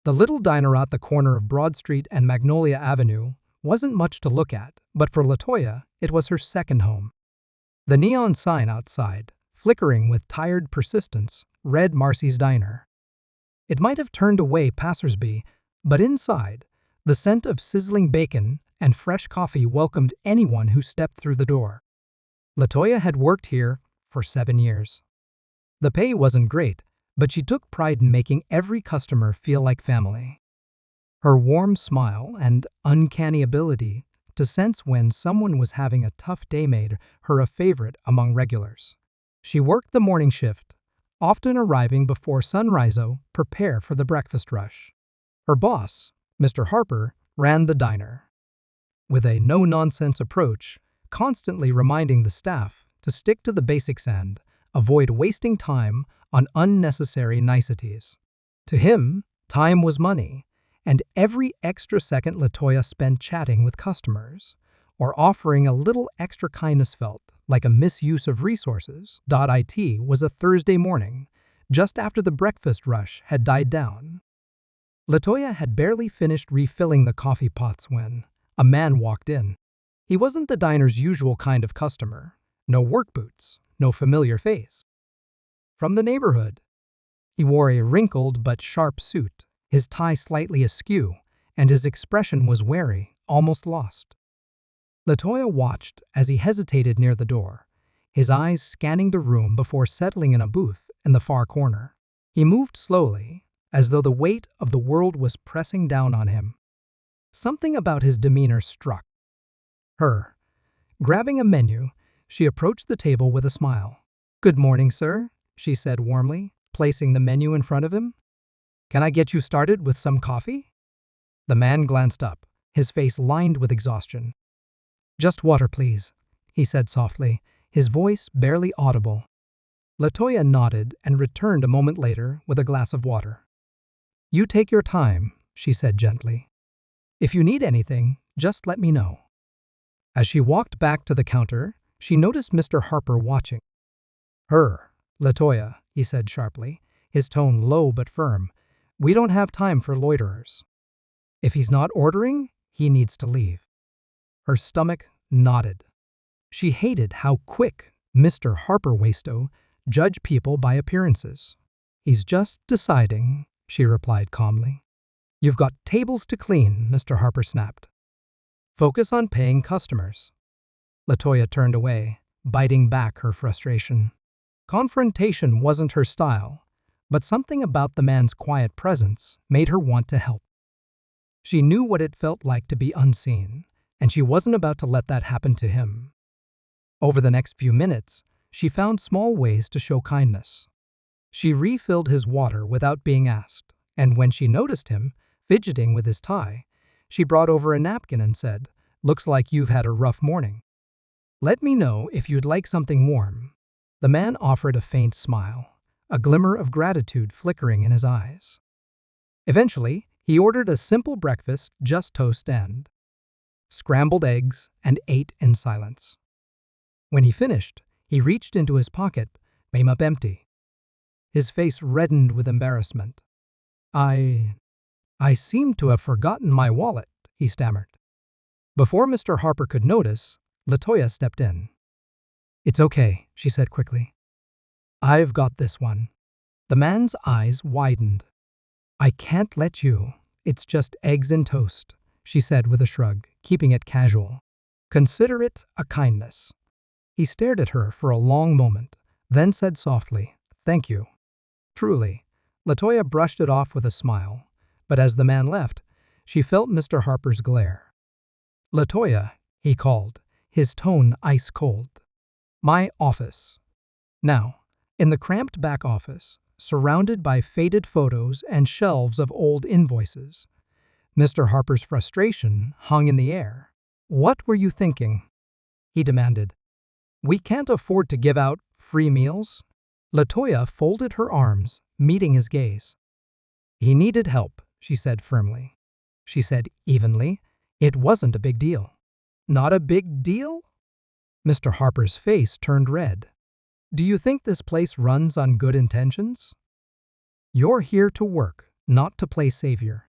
The little diner at the corner of Broad Street and Magnolia Avenue wasn't much to look at, but for Latoya, it was her second home. The neon sign outside, flickering with tired persistence, read Marcy's Diner. It might have turned away passersby, but inside, the scent of sizzling bacon and fresh coffee welcomed anyone who stepped through the door. Latoya had worked here for 7 years. The pay wasn't great, but she took pride in making every customer feel like family. Her warm smile and uncanny ability to sense when someone was having a tough day made her a favorite among regulars. She worked the morning shift, often arriving before sunrise to prepare for the breakfast rush. Her boss, Mr. Harper, ran the diner. With a no-nonsense approach, constantly reminding the staff to stick to the basics and avoid wasting time on unnecessary niceties. To him, time was money, and every extra second Latoya spent chatting with customers or offering a little extra kindness felt like a misuse of resources. It was a Thursday morning, just after the breakfast rush had died down. Latoya had barely finished refilling the coffee pots when a man walked in. He wasn't the diner's usual kind of customer. No work boots, no familiar face. From the neighborhood. He wore a wrinkled but sharp suit, his tie slightly askew, and his expression was wary, almost lost. Latoya watched as he hesitated near the door, his eyes scanning the room before settling in a booth in the far corner. He moved slowly, as though the weight of the world was pressing down on him. Something about his demeanor struck her. Grabbing a menu, she approached the table with a smile. "Good morning, sir," she said warmly, placing the menu in front of him. "Can I get you started with some coffee?" The man glanced up, his face lined with exhaustion. "Just water, please," he said softly, his voice barely audible. Latoya nodded and returned a moment later with a glass of water. "You take your time," she said gently. "If you need anything, just let me know." As she walked back to the counter, she noticed Mr. Harper watching her. "Latoya," he said sharply, his tone low but firm, "we don't have time for loiterers. If he's not ordering, he needs to leave." Her stomach nodded. She hated how quick Mr. Harper Waisto judged people by appearances. "He's just deciding," she replied calmly. "You've got tables to clean," Mr. Harper snapped. "Focus on paying customers." Latoya turned away, biting back her frustration. Confrontation wasn't her style, but something about the man's quiet presence made her want to help. She knew what it felt like to be unseen, and she wasn't about to let that happen to him. Over the next few minutes, she found small ways to show kindness. She refilled his water without being asked, and when she noticed him fidgeting with his tie, she brought over a napkin and said, "Looks like you've had a rough morning. Let me know if you'd like something warm." The man offered a faint smile, a glimmer of gratitude flickering in his eyes. Eventually, he ordered a simple breakfast, just toast and scrambled eggs, and ate in silence. When he finished, he reached into his pocket, came up empty. His face reddened with embarrassment. I seem to have forgotten my wallet," he stammered. Before Mr. Harper could notice, Latoya stepped in. "It's okay," she said quickly. "I've got this one." The man's eyes widened. "I can't let you. It's just eggs and toast," she said with a shrug, keeping it casual. "Consider it a kindness." He stared at her for a long moment, then said softly, "Thank you." Truly, Latoya brushed it off with a smile, but as the man left, she felt Mr. Harper's glare. "Latoya," he called, his tone ice cold. "My office." Now, in the cramped back office, surrounded by faded photos and shelves of old invoices, Mr. Harper's frustration hung in the air. "What were you thinking?" he demanded. "We can't afford to give out free meals." Latoya folded her arms, meeting his gaze. "He needed help," she said firmly. She said evenly, "It wasn't a big deal." "Not a big deal?" Mr. Harper's face turned red. "Do you think this place runs on good intentions?" "You're here to work," not to play savior.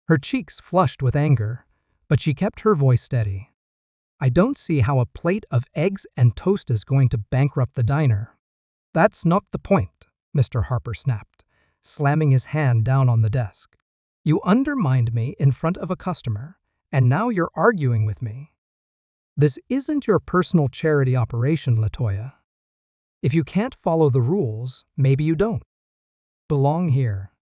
Her cheeks flushed with anger, but she kept her voice steady. I don't see how a plate of eggs and toast is going to bankrupt the diner. That's not the point, Mr. Harper snapped, slamming his hand down on the desk. You undermined me in front of a customer, and now you're arguing with me. This isn't your personal charity operation, Latoya. If you can't follow the rules, maybe you don't belong here.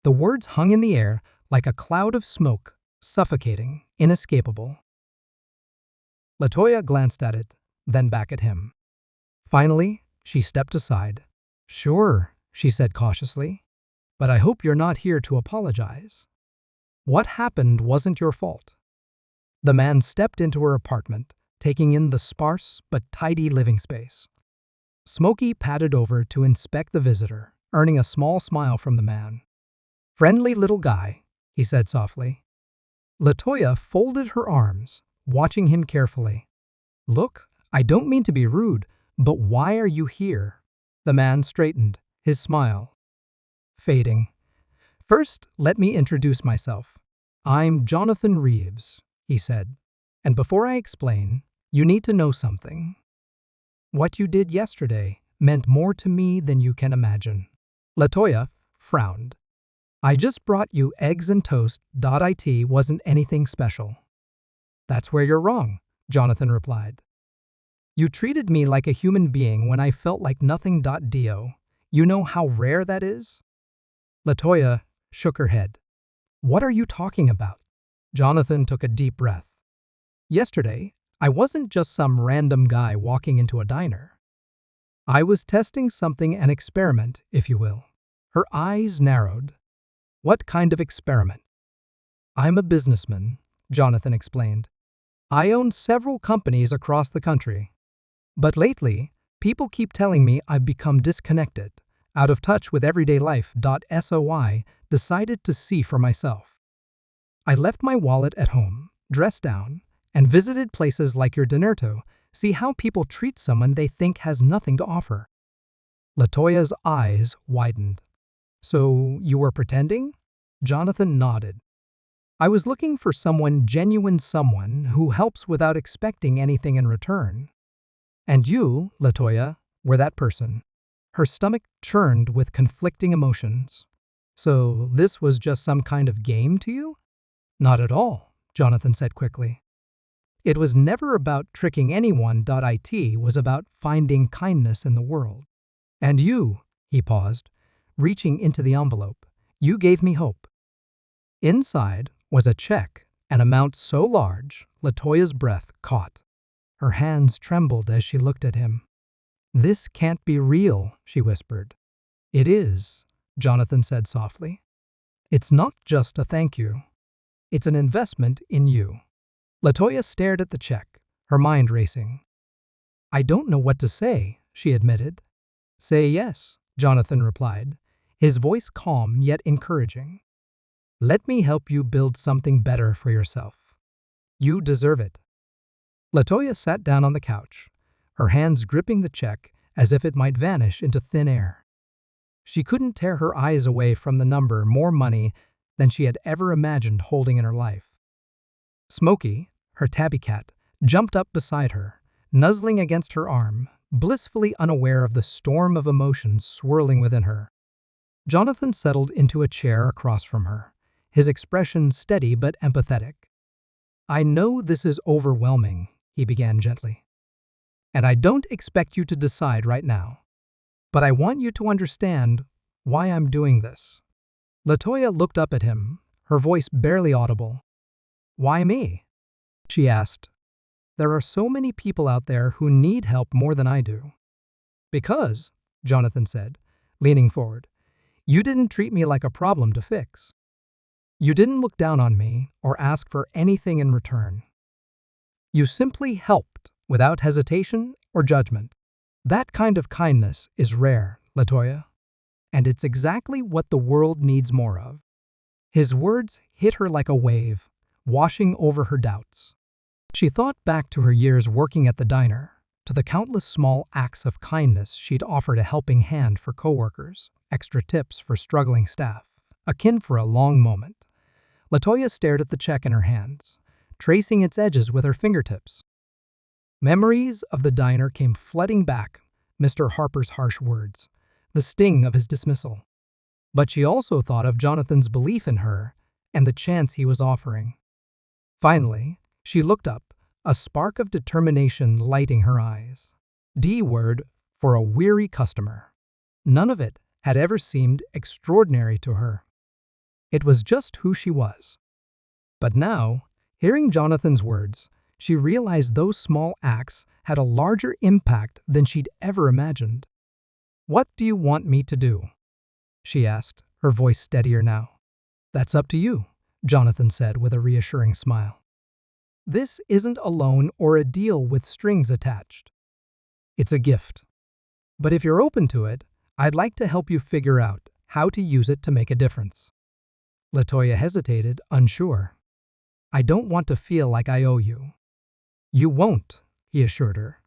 The words hung in the air like a cloud of smoke, suffocating, inescapable. Latoya glanced at it, then back at him. Finally, she stepped aside. Sure, she said cautiously, but I hope you're not here to apologize. What happened wasn't your fault. The man stepped into her apartment, taking in the sparse but tidy living space. Smokey padded over to inspect the visitor, earning a small smile from the man. Friendly little guy, he said softly. Latoya folded her arms, watching him carefully. Look, I don't mean to be rude, but why are you here? The man straightened, his smile fading. First, let me introduce myself. I'm Jonathan Reeves, he said. And before I explain, you need to know something. What you did yesterday meant more to me than you can imagine. Latoya frowned. I just brought you eggs and toast. It wasn't anything special. That's where you're wrong, Jonathan replied. You treated me like a human being when I felt like nothing. Do you know how rare that is? Latoya shook her head. What are you talking about? Jonathan took a deep breath. Yesterday, I wasn't just some random guy walking into a diner. I was testing something, an experiment, if you will. Her eyes narrowed. What kind of experiment? I'm a businessman, Jonathan explained. I own several companies across the country. But lately, people keep telling me I've become disconnected, out of touch with everyday life. So I decided to see for myself. I left my wallet at home, dressed down, and visited places like your dinner to see how people treat someone they think has nothing to offer. Latoya's eyes widened. So you were pretending? Jonathan nodded. I was looking for genuine someone who helps without expecting anything in return. And you, Latoya, were that person. Her stomach churned with conflicting emotions. So this was just some kind of game to you? Not at all, Jonathan said quickly. It was never about tricking anyone. It was about finding kindness in the world. And you, he paused, reaching into the envelope, you gave me hope. Inside was a check, an amount so large, Latoya's breath caught. Her hands trembled as she looked at him. This can't be real, she whispered. It is, Jonathan said softly. It's not just a thank you. It's an investment in you. Latoya stared at the check, her mind racing. I don't know what to say, she admitted. Say yes, Jonathan replied, his voice calm yet encouraging. Let me help you build something better for yourself. You deserve it. Latoya sat down on the couch, her hands gripping the check as if it might vanish into thin air. She couldn't tear her eyes away from the number, more money than she had ever imagined holding in her life. Smokey, her tabby cat, jumped up beside her, nuzzling against her arm, blissfully unaware of the storm of emotions swirling within her. Jonathan settled into a chair across from her, his expression steady but empathetic. I know this is overwhelming, he began gently. And I don't expect you to decide right now. But I want you to understand why I'm doing this. Latoya looked up at him, her voice barely audible. Why me? She asked. There are so many people out there who need help more than I do. Because, Jonathan said, leaning forward, you didn't treat me like a problem to fix. You didn't look down on me or ask for anything in return. You simply helped without hesitation or judgment. That kind of kindness is rare, Latoya, and it's exactly what the world needs more of. His words hit her like a wave, washing over her doubts. She thought back to her years working at the diner, to the countless small acts of kindness she'd offered, a helping hand for coworkers, extra tips for struggling staff, akin for a long moment. Latoya stared at the check in her hands, tracing its edges with her fingertips. Memories of the diner came flooding back, Mr. Harper's harsh words, the sting of his dismissal. But she also thought of Jonathan's belief in her and the chance he was offering. Finally, she looked up, a spark of determination lighting her eyes. D word for a weary customer. None of it had ever seemed extraordinary to her. It was just who she was. But now, hearing Jonathan's words, she realized those small acts had a larger impact than she'd ever imagined. "What do you want me to do?" she asked, her voice steadier now. "That's up to you," Jonathan said with a reassuring smile. "This isn't a loan or a deal with strings attached. It's a gift. But if you're open to it, I'd like to help you figure out how to use it to make a difference." Latoya hesitated, unsure. "I don't want to feel like I owe you." "You won't," he assured her.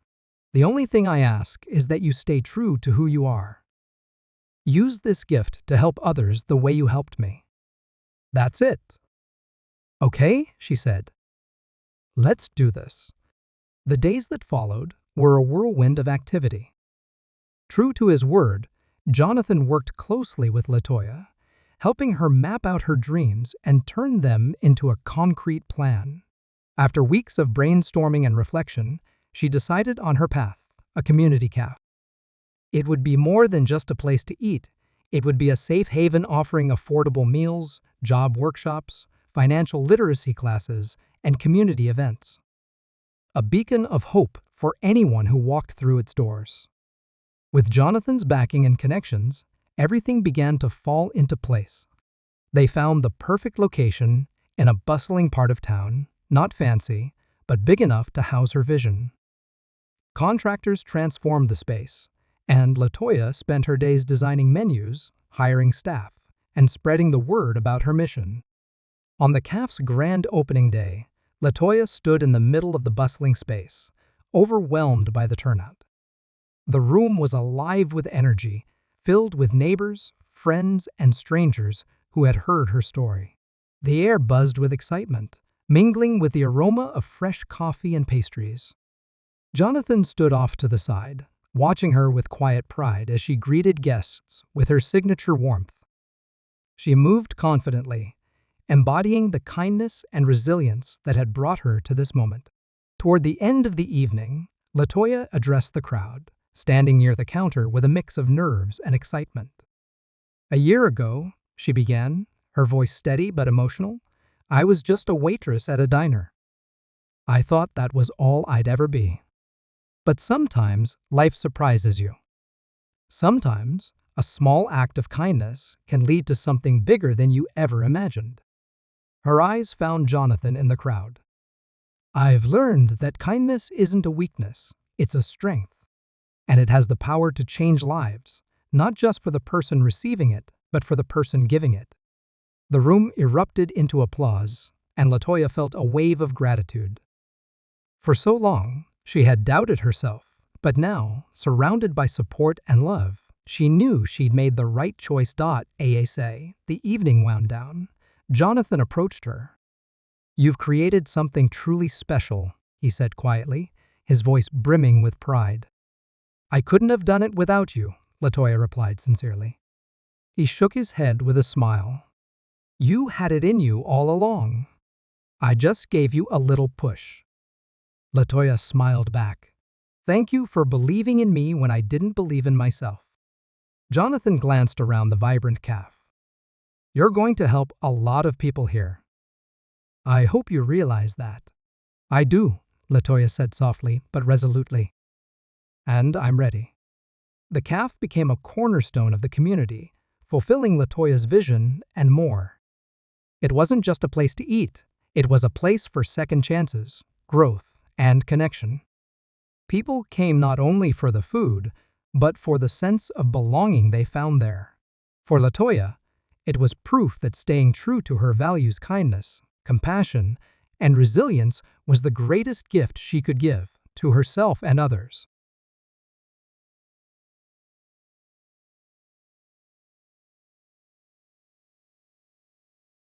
"The only thing I ask is that you stay true to who you are. Use this gift to help others the way you helped me. That's it." "Okay," she said. "Let's do this." The days that followed were a whirlwind of activity. True to his word, Jonathan worked closely with Latoya, helping her map out her dreams and turn them into a concrete plan. After weeks of brainstorming and reflection, she decided on her path, a community cafe. It would be more than just a place to eat. It would be a safe haven offering affordable meals, job workshops, financial literacy classes, and community events. A beacon of hope for anyone who walked through its doors. With Jonathan's backing and connections, everything began to fall into place. They found the perfect location in a bustling part of town, not fancy, but big enough to house her vision. Contractors transformed the space, and Latoya spent her days designing menus, hiring staff, and spreading the word about her mission. On the cafe's grand opening day, Latoya stood in the middle of the bustling space, overwhelmed by the turnout. The room was alive with energy, filled with neighbors, friends, and strangers who had heard her story. The air buzzed with excitement, mingling with the aroma of fresh coffee and pastries. Jonathan stood off to the side, watching her with quiet pride as she greeted guests with her signature warmth. She moved confidently, embodying the kindness and resilience that had brought her to this moment. Toward the end of the evening, Latoya addressed the crowd, standing near the counter with a mix of nerves and excitement. "A year ago," she began, her voice steady but emotional, "I was just a waitress at a diner. I thought that was all I'd ever be. But sometimes life surprises you. Sometimes a small act of kindness can lead to something bigger than you ever imagined." Her eyes found Jonathan in the crowd. "I've learned that kindness isn't a weakness, it's a strength. And it has the power to change lives, not just for the person receiving it, but for the person giving it." The room erupted into applause, and Latoya felt a wave of gratitude. For so long, she had doubted herself, but now, surrounded by support and love, she knew she'd made the right choice. Asa, the evening wound down. Jonathan approached her. "You've created something truly special," he said quietly, his voice brimming with pride. "I couldn't have done it without you," Latoya replied sincerely. He shook his head with a smile. "You had it in you all along. I just gave you a little push." Latoya smiled back. "Thank you for believing in me when I didn't believe in myself." Jonathan glanced around the vibrant cafe. "You're going to help a lot of people here. I hope you realize that." "I do," Latoya said softly but resolutely. "And I'm ready." The cafe became a cornerstone of the community, fulfilling Latoya's vision and more. It wasn't just a place to eat, it was a place for second chances, growth, and connection. People came not only for the food, but for the sense of belonging they found there. For Latoya, it was proof that staying true to her values, kindness, compassion, and resilience was the greatest gift she could give to herself and others.